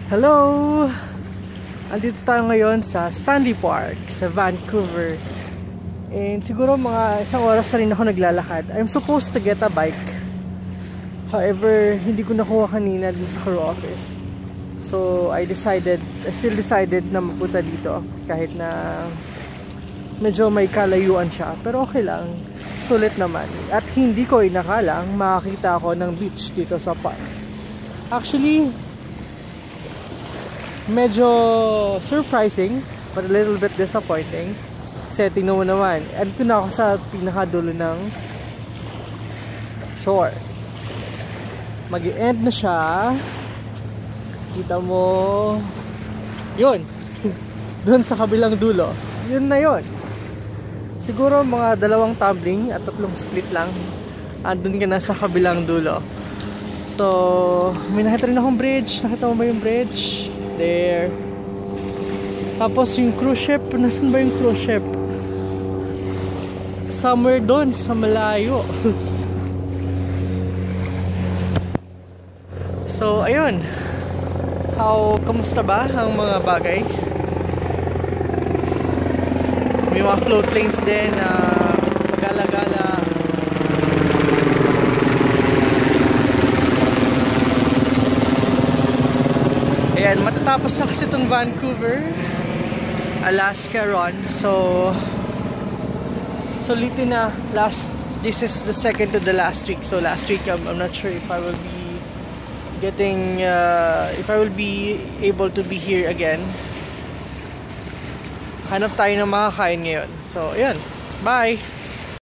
Hello! Andito tayo ngayon sa Stanley Park sa Vancouver. And siguro mga isang oras na rin ako naglalakad. I'm supposed to get a bike. However, hindi ko nakuha kanina din sa crew office. So, I still decided na mapunta dito kahit na medyo may kalayuan siya. Pero okay lang. Sulit naman. At hindi ko inakalang makakita ako ng beach dito sa park. Actually, medyo surprising but a little bit disappointing. Kasi tingnan mo naman, andito na ako sa pinakadulo ng shore. Mag-i-end na siya. Kita mo yun. Doon sa kabilang dulo. Yun na yun. Siguro mga 2 tumbling at 3 split lang. Andun ka na sa kabilang dulo. So, may nakita rin akong bridge. Nakita mo ba yung bridge? There. Tapos yung cruise ship, nasan ba yung cruise ship? Somewhere doon sa malayo. So ayun, kamusta ba ang mga bagay? May mga float planes din na magala-gala. Ayan, matatapos na kasi itong Vancouver, Alaska run. So, ulitin na. This is the second to the last week. So, last week, I'm not sure if I will be if I will be able to be here again. Hanap tayo ng makakain ngayon. So, ayan. Bye!